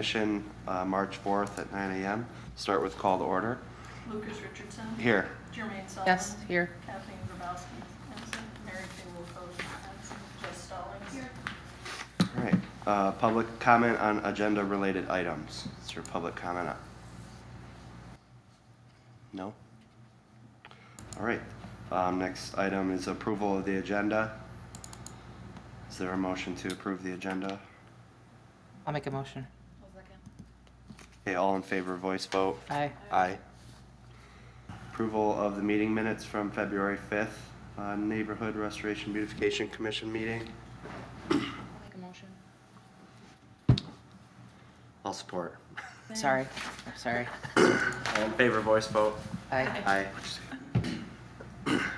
Commission, March 4th at 9 a.m. Start with call to order. Lucas Richardson. Here. Jermaine Sullivan. Yes, here. Kathleen Grabowski, absent. Mary Kay Wolford, absent. Jess Stallings. Here. All right. Public comment on agenda-related items. Is there public comment? No? All right. Next item is approval of the agenda. Is there a motion to approve the agenda? I'll make a motion. Okay, all in favor, voice vote. Aye. Aye. Approval of the meeting minutes from February 5th, Neighborhood Restoration Beautification Commission meeting. I'll make a motion. I'll support. Sorry. All in favor, voice vote. Aye. Aye.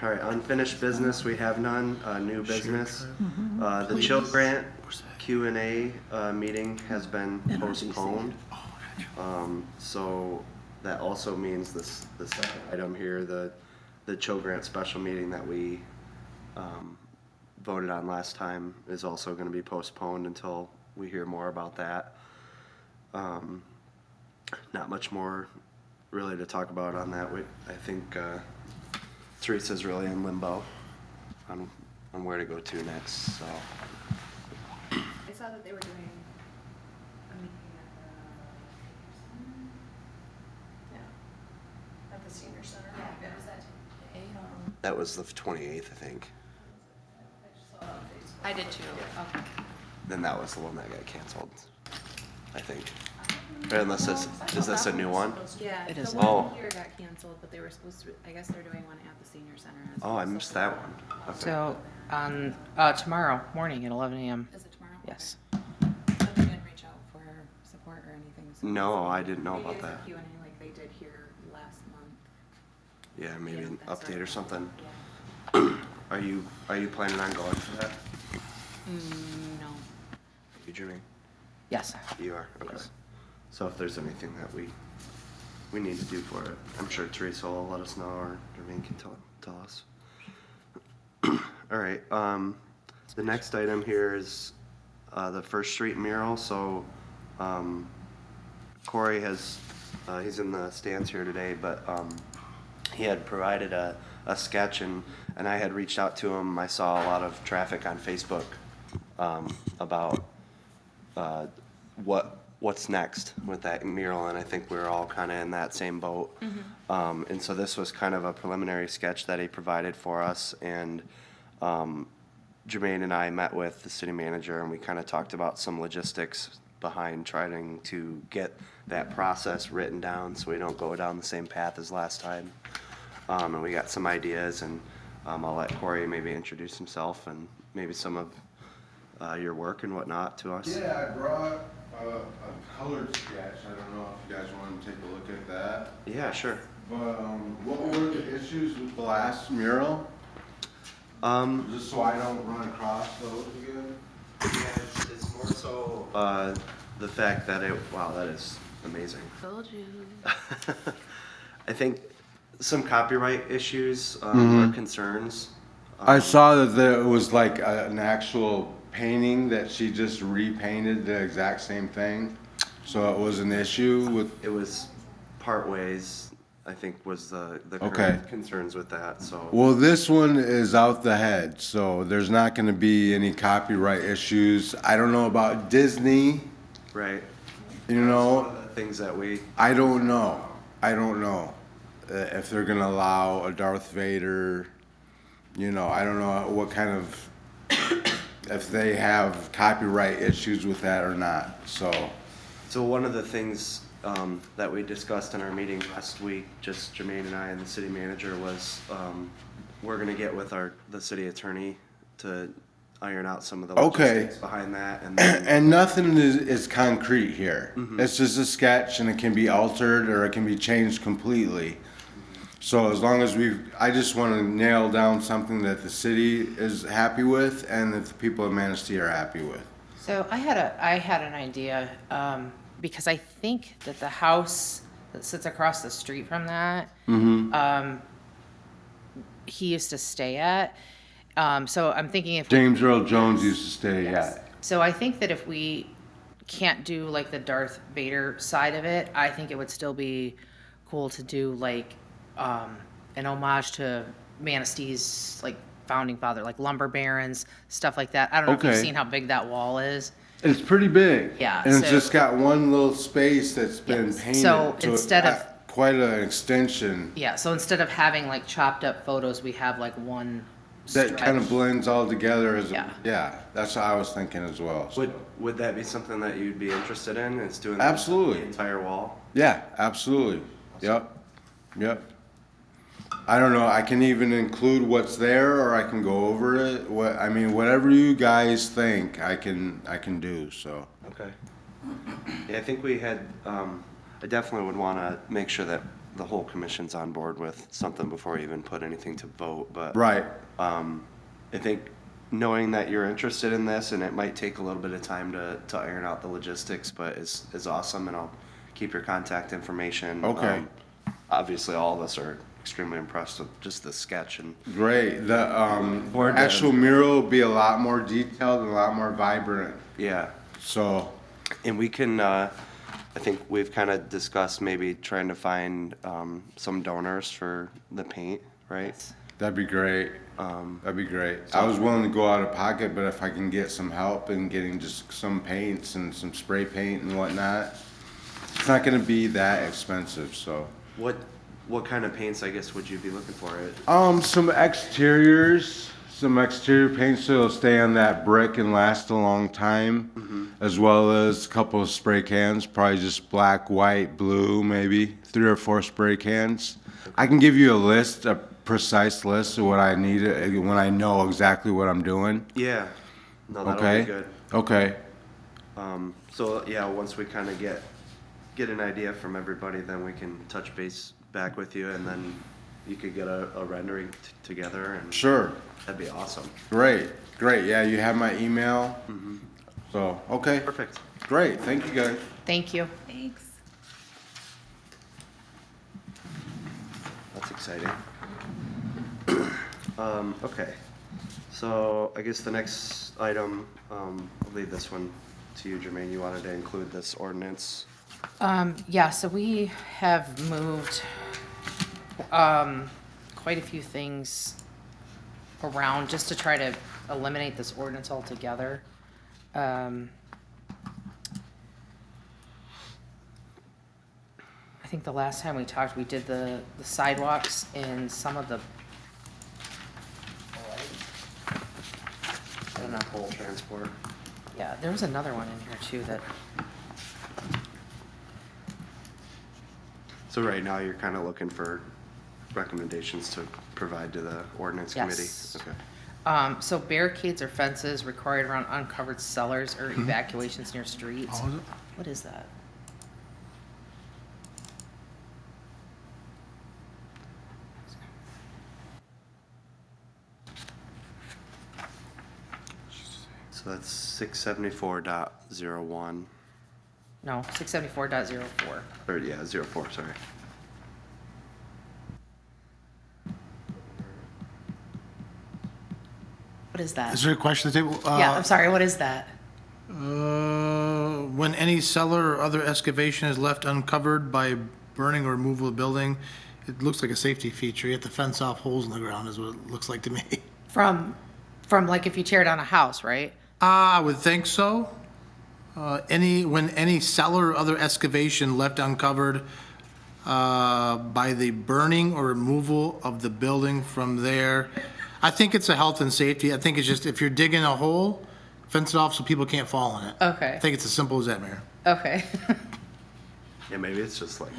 All right, unfinished business, we have none. New business. The Chill Grant Q&A meeting has been postponed. So that also means the second item here, the Chill Grant special meeting that we voted on last time is also going to be postponed until we hear more about that. Not much more really to talk about on that. I think Teresa's really in limbo on where to go to next. So I saw that they were doing a meeting At the senior center. Yeah, was that today? that was the 28th, I think. I just saw it on Facebook. I did too. Okay. Then that was the one that got canceled, I think. Or unless is this a new one? Yeah, It the is. one Oh. here got canceled, but they were supposed to, I guess they're doing one at the senior center. as Oh, well, I so- missed that one. Okay. So on tomorrow morning at 11 a.m. Is it tomorrow? Yes. Okay. So they didn't reach out for support or anything? So No, I didn't know maybe about it's a that. Q&A like they did here last month. Yeah, maybe an that's update right. or something. Yeah. Are you planning on going for that? No. You, Jimmy? Yes. You are? Okay. Yes. So if there's anything that we need to do for it, I'm sure Teresa will let us know, or Jermaine can tell us. All right, the next item here is the First Street mural. So Corey has, he's in the stands here today, but he had provided a sketch, and I had reached out to him. I saw a lot of traffic on Facebook about what's next with that mural, and I think we're all kind of in that same boat. And so this was kind of a preliminary sketch that he provided for us, and Jermaine and I met with the city manager, and we kind of talked about some logistics behind trying to get that process written down so we don't go down the same path as last time. And we got some ideas, and I'll let Corey maybe introduce himself and maybe some of your work and whatnot to us. Yeah, I brought a colored sketch. I don't know if you guys want to take a look at that. Yeah, sure. But what were the issues with the last mural? Just so I don't run across those again. Yeah, it's more so the fact that wow, that is amazing. Told you. I think some copyright issues or concerns. I saw that there was like an actual painting that she just repainted the exact same thing. So it was an issue with. It was part ways, I think, was the Okay. current concerns with that. So Well, this one is out the head, so there's not going to be any copyright issues. I don't know about Disney, right, you one know. of the things that we I don't know if they're gonna allow a Darth Vader. You know, I don't know what kind of if they have copyright issues with that or not. So one of the things that we discussed in our meeting last week, just Jermaine and I and the city manager, was we're gonna get with the city attorney to iron out some of the Okay. logistics behind that, and then And nothing is concrete here. It's just a sketch, and it can be altered or it can be changed completely. So as long as I just want to nail down something that the city is happy with and that the people of Manistee are happy with. So I had an idea because I think that the house that sits across the street from that, he used to stay at. So I'm thinking if James Earl Jones used to stay at. so I think that if we can't do like the Darth Vader side of it, I think it would still be cool to do like an homage to Manistee's like founding father, like lumber barons, stuff like that. I don't know if you've Okay. seen how big that wall is. It's pretty big. Yeah, And it's so- just got one little space that's been Yes. painted. So to instead of- quite an extension Yeah, so instead of having like chopped up photos, we have like one that kind of stretch. blends all together as Yeah. yeah, that's what I was thinking as well. So. Would that be something that you'd be interested in, is doing Absolutely. the entire wall? Yeah, absolutely. Yep. Yep. I don't know, I can even include what's there or I can go over it. I mean, whatever you guys think, I can do, so. Okay. Yeah, I think we had, I definitely would want to make sure that the whole commission's on board with something before we even put anything to vote, but. Right. I think knowing that you're interested in this, and it might take a little bit of time to iron out the logistics, but is awesome, and I'll keep your contact information. Okay. Obviously, all of us are extremely impressed with just the sketch, and Great. The Forward to- actual mural will be a lot more detailed and a lot more vibrant. yeah. So, And we can, I think we've kind of discussed maybe trying to find some donors for the paint, right? that'd be great. That'd be great. I was willing to go out of pocket, but if I can get some help in getting just some paints and some spray paint and whatnot, it's not gonna be that expensive, so. What kind of paints, I guess, would you be looking for? Some exterior paints so it'll stay on that brick and last a long time, as well as a couple of spray cans, probably just black, white, blue, maybe 3 or 4 spray cans. I can give you a precise list of what I need when I know exactly what I'm doing. Yeah. No, that'll Okay. be good. Okay. So, yeah, once we kind of get an idea from everybody, then we can touch base back with you, and then you could get a rendering together, and Sure. that'd be awesome. Great. Great. Yeah, you have my email. So, okay. Perfect. Great. Thank you guys. Thank you. Thanks. That's exciting. Okay, so I guess the next item, I'll leave this one to you, Jermaine. You wanted to include this ordinance? Yeah, so we have moved quite a few things around just to try to eliminate this ordinance altogether. I think the last time we talked, we did the sidewalks in some of the, I don't know. Pole transport. Yeah, there was another one in here too that, So right now, you're kind of looking for recommendations to provide to the ordinance committee? Yes. Okay. so barricades or fences required around uncovered cellars or evacuations near streets. Oh, is it? What is that? So that's 674.01, No, 674.04. or yeah, 04, sorry. What is that? Is there a question at the table? Yeah, I'm sorry, what is that? When any cellar or other excavation is left uncovered by burning or removal of building, it looks like a safety feature. You have to fence off holes in the ground is what it looks like to me. From like if you tear down a house, right? I would think so. When any cellar or other excavation left uncovered by the burning or removal of the building from there. I think it's a health and safety. I think it's just if you're digging a hole, fence it off so people can't fall in it. Okay. I think it's as simple as that, Mayor. Okay. Yeah, maybe it's just like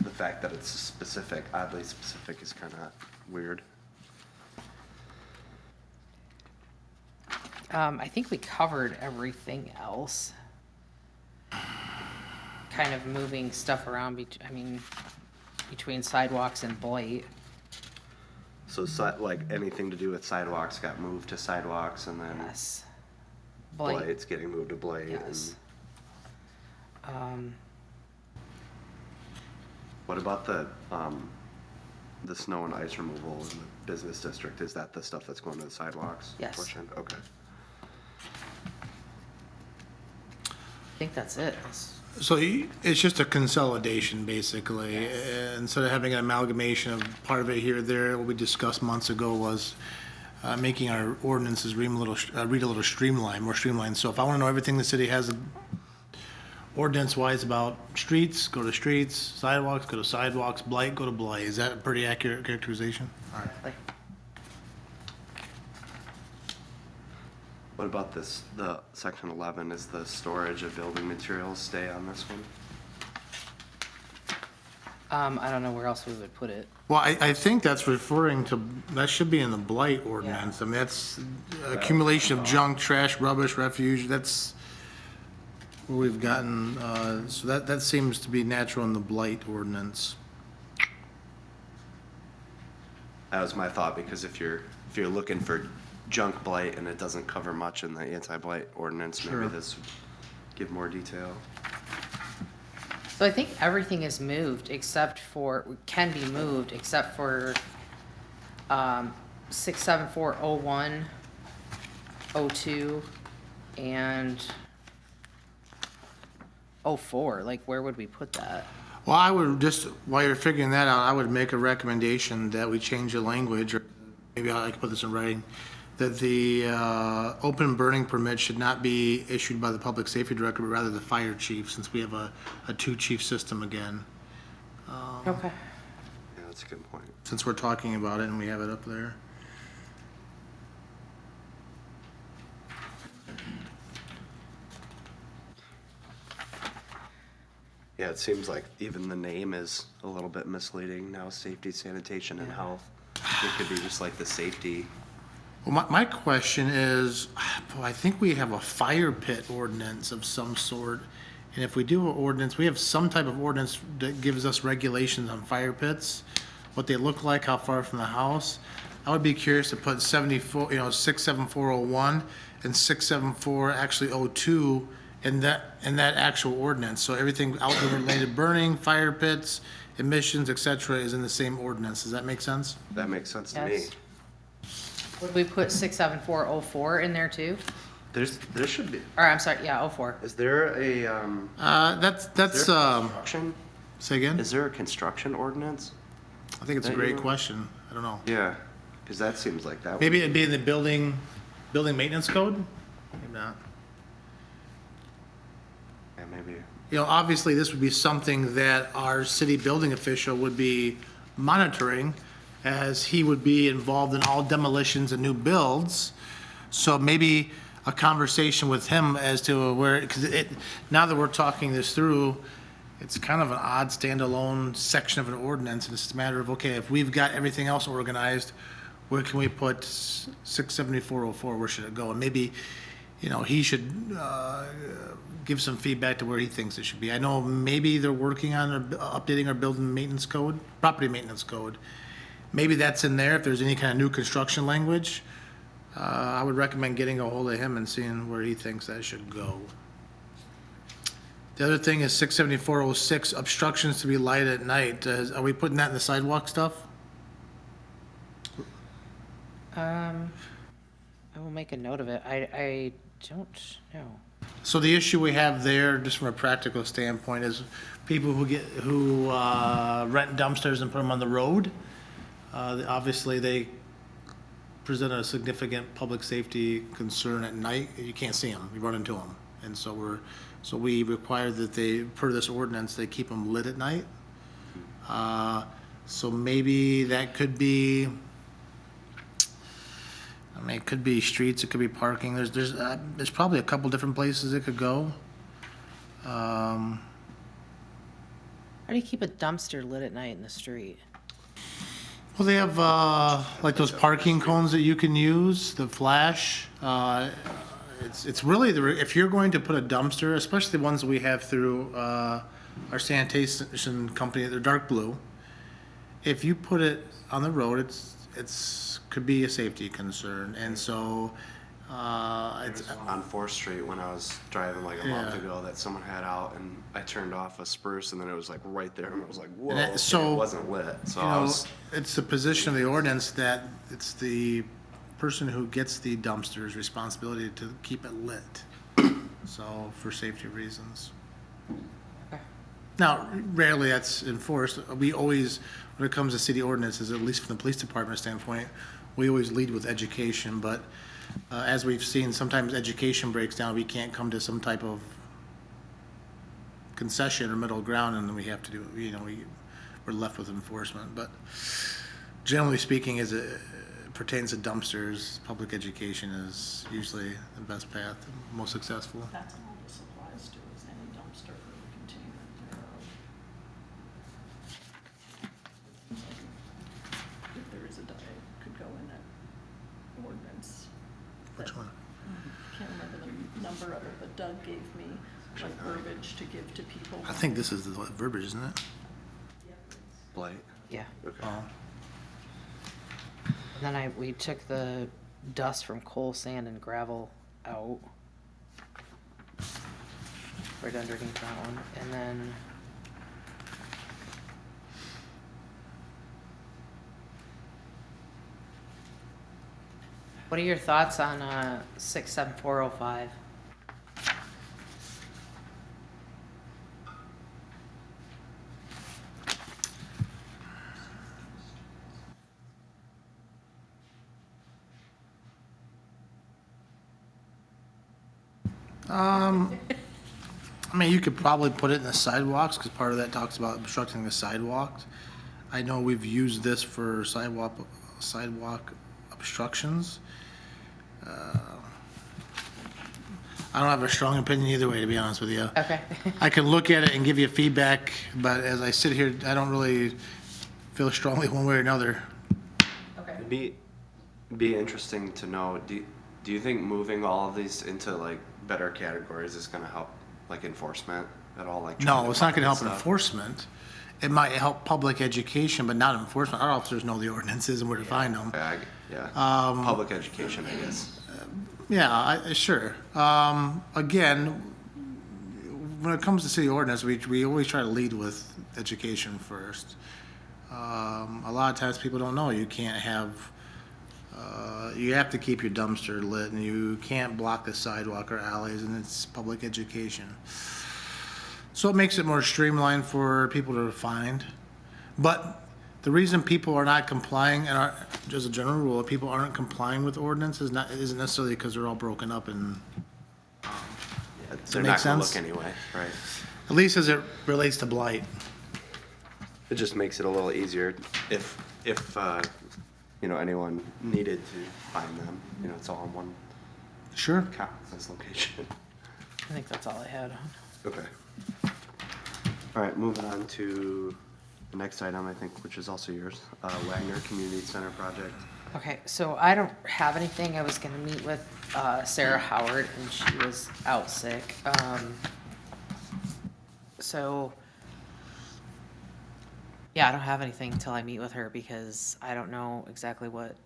the fact that it's specific, oddly specific, is kind of weird. I think we covered everything else. Kind of moving stuff around, between sidewalks and blight. So like anything to do with sidewalks got moved to sidewalks, and then Yes. Blight, blight's getting moved to blight. yes. And what about the snow and ice removal in the business district? Is that the stuff that's going to the sidewalks? Yes. Portion? Okay. I think that's it. So it's just a consolidation, basically. Instead of having an amalgamation of part of it here or there, what we discussed months ago was making our ordinances read a little streamlined, more streamlined. So if I want to know everything the city has ordinance-wise about streets, go to streets, sidewalks, go to sidewalks, blight, go to blight. Is that a pretty accurate characterization? All right. Like, What about this, the section 11, is the storage of building materials stay on this one? I don't know where else we would put it. Well, I think that's referring to, that should be in the blight ordinance. I mean, that's accumulation of junk, trash, rubbish, refuge, that's where we've gotten, so that seems to be natural in the blight ordinance. That was my thought, because if you're looking for junk blight and it doesn't cover much in the anti-blight ordinance, maybe Sure. this would give more detail. So I think everything is moved except for, can be moved except for 67401, 02, and 04. Like, where would we put that? Well, I would just, while you're figuring that out, I would make a recommendation that we change the language, or maybe I could put this in writing, that the open burning permit should not be issued by the public safety director, but rather the fire chief, since we have a two-chief system again, Okay. Yeah, that's a good point. since we're talking about it and we have it up there. Yeah, it seems like even the name is a little bit misleading now, safety, sanitation, and health. It could be just like the safety. Well, my question is, I think we have a fire pit ordinance of some sort. And if we do an ordinance, we have some type of ordinance that gives us regulations on fire pits, what they look like, how far from the house. I would be curious to put 74, 67401 and 674 actually 02 in that actual ordinance. So everything outdoor related burning, fire pits, emissions, et cetera, is in the same ordinance. Does that make sense? That makes sense to me. Yes. Would we put 67404 in there too? There should be, Or, I'm sorry, yeah, 04. is there a, That's, construction? say again? Is there a construction ordinance? I think it's a that great you- question. I don't know. Yeah, because that seems like that would. Maybe it'd be in the building maintenance code? Maybe not. Yeah, maybe. Obviously, this would be something that our city building official would be monitoring, as he would be involved in all demolitions and new builds. So maybe a conversation with him as to where, because now that we're talking this through, it's kind of an odd standalone section of an ordinance, and it's a matter of, okay, if we've got everything else organized, where can we put 67404, where should it go? And maybe, he should give some feedback to where he thinks it should be. I know maybe they're working on updating our building maintenance code, property maintenance code. Maybe that's in there if there's any kind of new construction language. I would recommend getting a hold of him and seeing where he thinks that should go. The other thing is 67406, obstructions to be lighted at night. Are we putting that in the sidewalk stuff? I will make a note of it. I don't know. So the issue we have there, just from a practical standpoint, is people who rent dumpsters and put them on the road. Obviously, they present a significant public safety concern at night. You can't see them, you run into them. And so we require that they, per this ordinance, they keep them lit at night. So maybe that could be, it could be streets, it could be parking. There's probably a couple different places it could go. How do you keep a dumpster lit at night in the street? Well, they have, like those parking cones that you can use, the flash. It's really, if you're going to put a dumpster, especially the ones that we have through, our sanitation company, they're dark blue. If you put it on the road, could be a safety concern, and so, it's, On 4th Street when I was driving like a month ago that someone had out, and I turned off a spruce and then it was like right there and I was like, whoa, And okay, so, it wasn't lit. So you I know, was, it's the position of the ordinance that it's the person who gets the dumpster's responsibility to keep it lit. so, for safety reasons. Okay. Now, rarely that's enforced. We always, when it comes to city ordinances, at least from the police department standpoint, we always lead with education, but as we've seen, sometimes education breaks down, we can't come to some type of concession or middle ground, and then we have to do, we're left with enforcement. But generally speaking, as it pertains to dumpsters, public education is usually the best path, most successful. That's all this applies to, is any dumpster or container thereof. If there is a diet, could go in that ordinance. Which one? Can't remember the number of it, but Doug gave me like verbiage to give to people. I think this is the verbiage, isn't it? Blight. Yeah. Okay. Oh. And then we took the dust from coal, sand, and gravel out. Right underneath that one, and then. What are your thoughts on 67405? I mean, you could probably put it in the sidewalks, because part of that talks about obstructing the sidewalks. I know we've used this for sidewalk obstructions. I don't have a strong opinion either way, to be honest with you. Okay. I can look at it and give you feedback, but as I sit here, I don't really feel strongly one way or another. Okay. It'd be interesting to know, do you think moving all of these into like better categories is gonna help like enforcement at all? Like trying No, to it's not gonna help find stuff? enforcement. It might help public education, but not enforcement. Our officers know the ordinances and where to find them. Yeah, Um, public education, I guess. Yeah, sure. Again, when it comes to city ordinance, we always try to lead with education first. A lot of times people don't know you can't have, you have to keep your dumpster lit and you can't block the sidewalk or alleys, and it's public education. So it makes it more streamlined for people to find. But the reason people are not complying, and as a general rule, if people aren't complying with ordinances, isn't necessarily because they're all broken up and, Yeah, that they're make not gonna sense? look anyway, right? at least as it relates to blight. It just makes it a little easier if anyone needed to find them, it's all in one Sure. consensus location. I think that's all I had on. Okay. All right, moving on to the next item, I think, which is also yours, Wagner Community Center project. Okay, so I don't have anything. I was gonna meet with Sarah Howard, and she was out sick. So, yeah, I don't have anything until I meet with her, because I don't know exactly what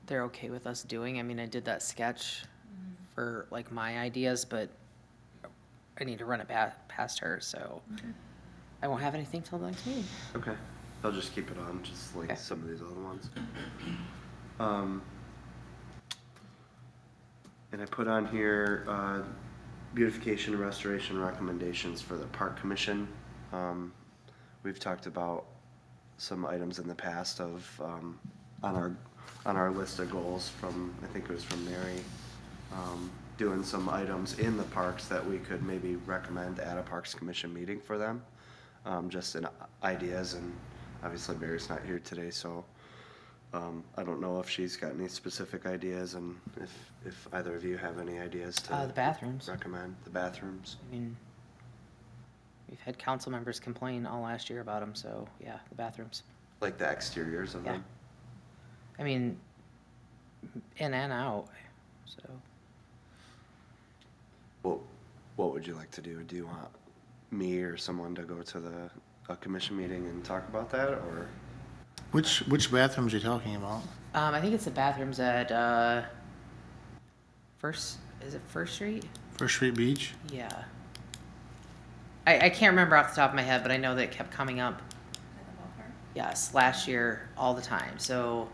they're okay with us doing. I mean, I did that sketch for like my ideas, but I need to run it past her, so I won't have anything till the next meeting. Okay, I'll just keep it on, just like Okay. some of these other ones. And I put on here, beautification and restoration recommendations for the park commission. We've talked about some items in the past of, on our list of goals from, I think it was from Mary, doing some items in the parks that we could maybe recommend at a Parks Commission meeting for them. Just in ideas, and obviously Mary's not here today, so I don't know if she's got any specific ideas, and if either of you have any ideas to The bathrooms. recommend. The bathrooms. I mean, we've had council members complain all last year about them, so yeah, the bathrooms. Like the exteriors of Yeah. them. I mean, in and out, so. What would you like to do? Do you want me or someone to go to a commission meeting and talk about that, or? Which bathrooms are you talking about? I think it's the bathrooms at, is it First Street? First Street Beach? Yeah. I can't remember off the top of my head, but I know that it kept coming up, yes, last year, all the time. So,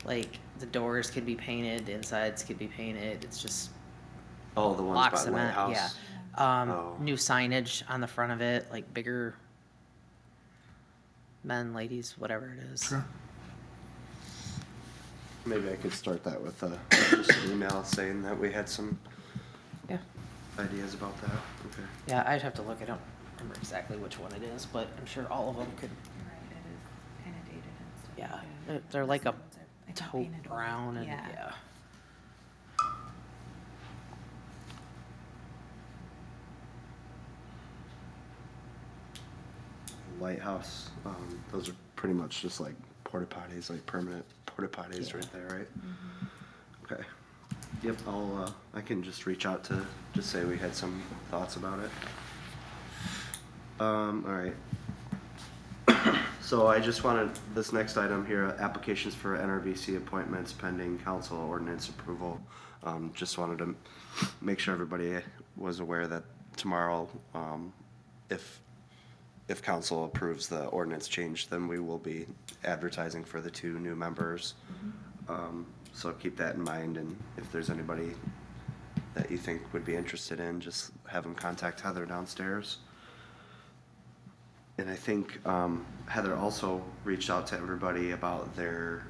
like, the doors could be painted, the insides could be painted, it's just, Oh, the ones block by the cement, yeah. lighthouse? Oh. New signage on the front of it, like bigger men, ladies, whatever it is. Sure. Maybe I could start that with just an email saying that we had some Yeah, ideas about that. Okay. yeah, I'd have to look, I don't remember exactly which one it is, but I'm sure all of them could, You're right, it is kind of dated and stuff. yeah. Yeah. They're like a Some ones are, like, taupe painted over. brown and, Yeah. yeah. Lighthouse, those are pretty much just like porta potties, like permanent porta potties Yeah. right there, right? Okay. Yep, I can just reach out to, just say we had some thoughts about it. All right. So I just wanted, this next item here, applications for NRVC appointments pending council ordinance approval. Just wanted to make sure everybody was aware that tomorrow, if council approves the ordinance change, then we will be advertising for the 2 new members. So keep that in mind, and if there's anybody that you think would be interested in, just have them contact Heather downstairs. And I think Heather also reached out to everybody about their,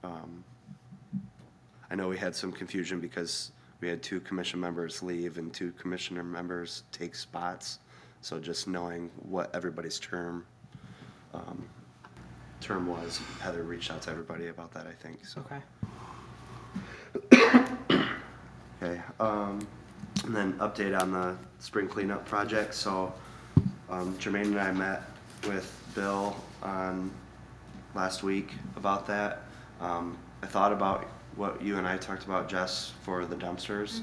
I know we had some confusion because we had 2 commission members leave and 2 commissioner members take spots. So just knowing what everybody's term was, Heather reached out to everybody about that, I think, so. Okay. Okay, and then update on the spring cleanup project, so, Jermaine and I met with Bill on last week about that. I thought about what you and I talked about, Jess, for the dumpsters.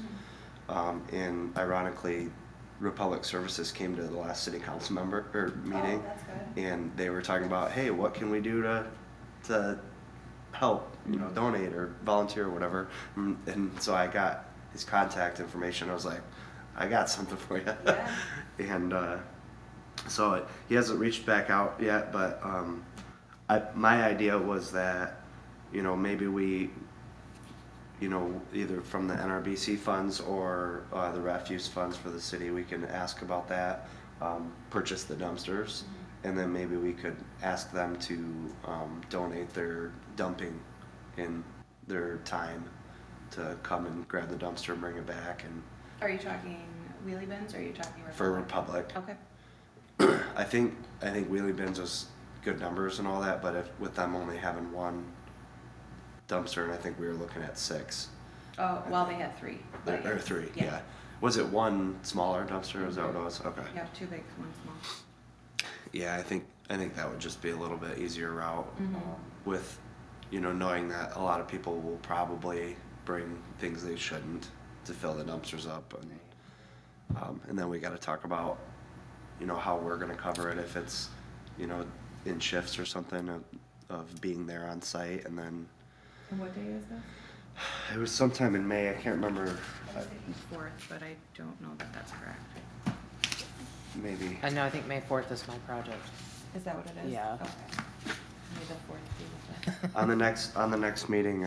And ironically, Republic Services came to the last city council meeting. Oh, that's good. And they were talking about, hey, what can we do to help, donate or volunteer or whatever. And so I got his contact information. I was like, I got something for you. Yeah. And so he hasn't reached back out yet, but my idea was that, maybe we, either from the NRBC funds or the refuse funds for the city, we can ask about that, purchase the dumpsters, and then maybe we could ask them to donate their dumping in their time to come and grab the dumpster and bring it back, and Are you talking wheelie bins or are you talking Republic? for Republic. Okay. I think wheelie bins was good numbers and all that, but with them only having 1 dumpster, and I think we were looking at 6. Oh, well, they had 3. but Or yes. 3, yeah. Was it 1 smaller dumpster, or was that what it was? Okay. You have 2 big, 1 small. Yeah, I think that would just be a little bit easier route with, knowing that a lot of people will probably bring things they shouldn't to fill the dumpsters up, and then we got to talk about, how we're going to cover it if it's, in shifts or something of being there on site, and then And what day is this? it was sometime in May. I can't remember. I was thinking 4th, but I don't know that that's correct. Maybe. I know, I think May 4th is my project. Is that what it is? Yeah. Okay. May the 4th be with us. On the next meeting,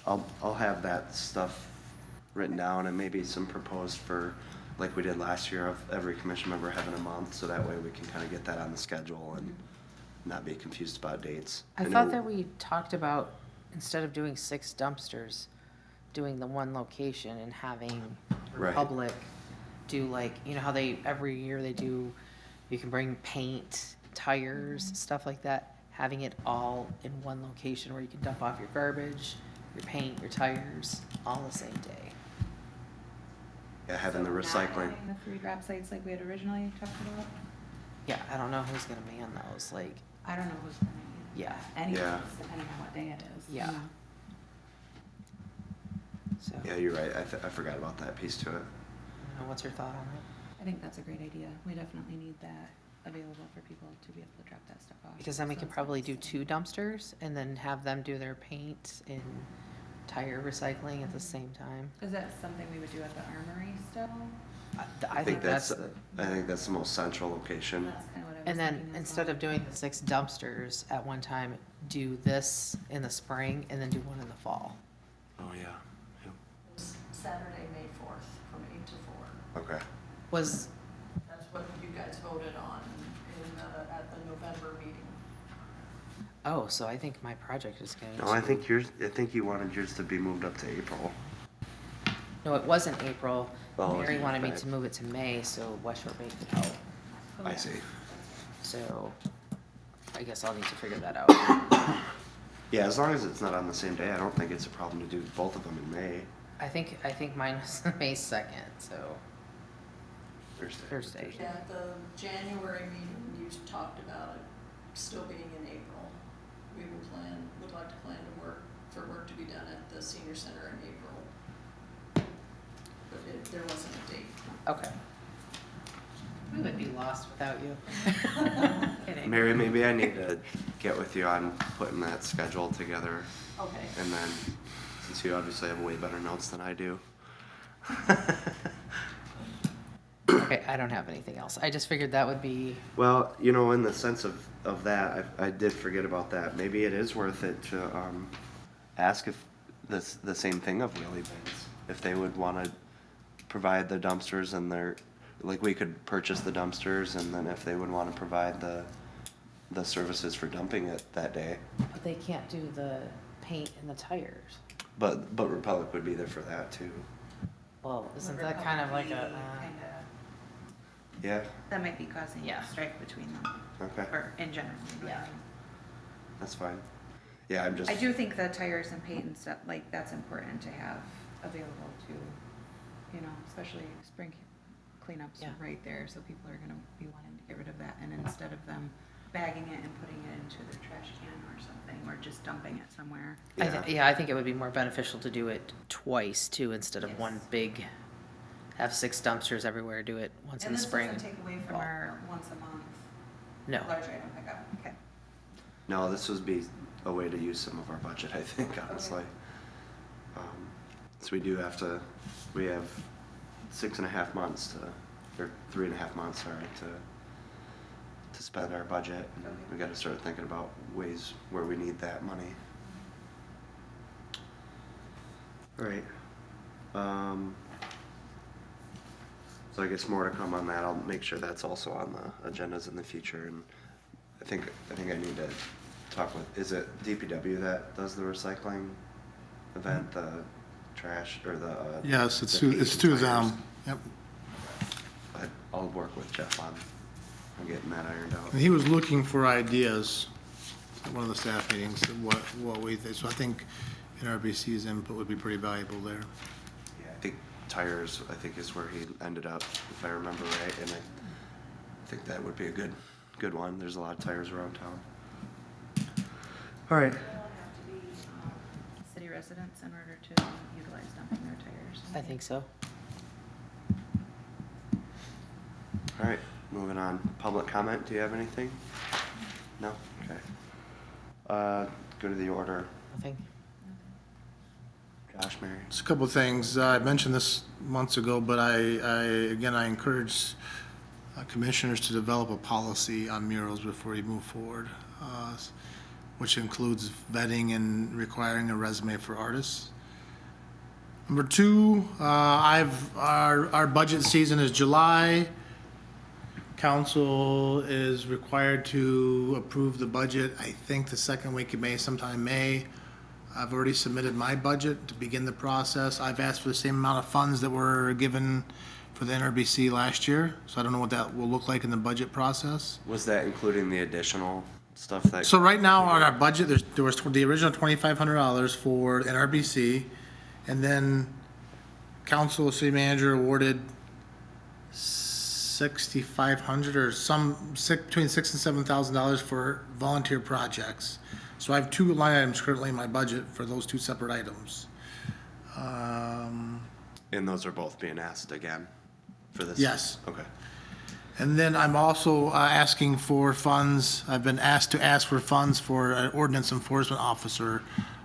I'll have that stuff written down and maybe some proposed for, like we did last year, of every commission member having a month, so that way we can kind of get that on the schedule and not be confused about dates. I know- thought that we talked about, instead of doing 6 dumpsters, doing the 1 location and having Right. Republic do like, how they, every year they do, you can bring paint, tires, stuff like that, having it all in 1 location where you can dump off your garbage, your paint, your tires, all the same day. Yeah, having the So not recycling. having the 3 drop sites like we had originally talked about? Yeah, I don't know who's gonna man those, like, I don't know who's gonna use Yeah. that. Anyways, Yeah. depending on what day it is. Yeah. so. Yeah, you're right. I forgot about that piece to it. I don't know, what's your thought on it? I think that's a great idea. We definitely need that available for people to be able to drop that stuff off. Because then we So could it's probably not do the 2 dumpsters and then have them do their paint and tire recycling at the same time. Is that something we would do at the armory still? I think that's, I think that's the most central location. That's kind of what I was and then thinking as instead well. of doing the 6 dumpsters at one time, do this in the spring and then do one in the fall. Oh, yeah. Yep. Saturday, May 4th for me. Okay. Was, That's what you guys voted on at the November meeting. oh, so I think my project is going to. No, I think you wanted yours to be moved up to April. No, it wasn't April. Oh, it Mary was wanted me May. to move it to May, so West Shore Bay could help. I see. So I guess I'll need to figure that out. Yeah, as long as it's not on the same day, I don't think it's a problem to do both of them in May, I think mine was May 2nd, so Thursday. Thursday. Yeah, at the January meeting, you talked about it still being in April. We would like to plan for work to be done at the senior center in April. But there wasn't a date. Okay. We would be lost without you. Kidding. Mary, maybe I need to get with you on putting that schedule together, Okay. and then, since you obviously have way better notes than I do. Okay, I don't have anything else. I just figured that would be, Well, you know, in the sense of that, I did forget about that. Maybe it is worth it to ask if the same thing of Wheelie Bins, if they would want to provide the dumpsters and like we could purchase the dumpsters, and then if they would want to provide the services for dumping it that day. but they can't do the paint and the tires. But Republic would be there for that too. Well, isn't that kind of like a, Yeah. That might be causing Yeah. strife between them, Okay. or in general. Yeah. That's fine. Yeah, I'm just. I do think the tires and paint and stuff, like, that's important to have available to, you know, especially spring cleanups Yeah. right there, so people are gonna be wanting to get rid of that, and instead of them bagging it and putting it into their trash can or something, or just dumping it somewhere. Yeah. I think it would be more beneficial to do it twice too, instead of one big, have 6 dumpsters everywhere, do it once in And the this spring. doesn't take away from our once a month No, large item pickup, okay. No, this would be a way to use some of our budget, I think, honestly. So we have 6.5 months or 3.5 months, sorry, to spend our budget. And we gotta start thinking about ways where we need that money. All right. So I guess more to come on that. I'll make sure that's also on the agendas in the future. And I think I need to talk with, is it DPW that does the recycling event, the trash, or the? Yes, it's the through, it's paint through and tires? them. Yep. I'll work with Jeff on getting that ironed out. And he was looking for ideas at one of the staff meetings, what we think. So I think NRBC's input would be pretty valuable there. Yeah, I think tires, is where he ended up, if I remember right, and I think that would be a good one. There's a lot of tires around town. All right. They all have to be city residents in order to utilize dumping their tires. I think so. All right, moving on. Public comment, do you have anything? No? Okay. Go to the order. Nothing. Josh, Mary? Just a couple of things. I mentioned this months ago, but I encourage commissioners to develop a policy on murals before you move forward, which includes vetting and requiring a resume for artists. Number 2, our budget season is July. Council is required to approve the budget, I think the second week of May, sometime May. I've already submitted my budget to begin the process. I've asked for the same amount of funds that were given for the NRBC last year, so I don't know what that will look like in the budget process. Was that including the additional stuff that? So right now on our budget, there was the original $2,500 for NRBC, and then council, city manager awarded $6,500 or between $6,000 and $7,000 for volunteer projects. So I have 2 line items currently in my budget for those 2 separate items. And those are both being asked again for this? Yes. Okay. And then I'm also asking for funds, I've been asked to ask for funds for an ordinance enforcement officer,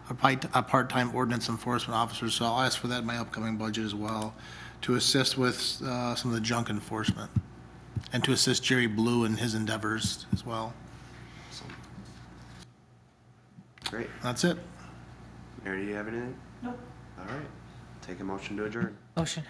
a part-time ordinance enforcement officer, so I'll ask for that in my upcoming budget as well, to assist with some of the junk enforcement, and to assist Jerry Blue in his endeavors as well. Awesome. Great. That's it. Mary, do you have anything? Nope. All right. Take a motion to adjourn. Motion.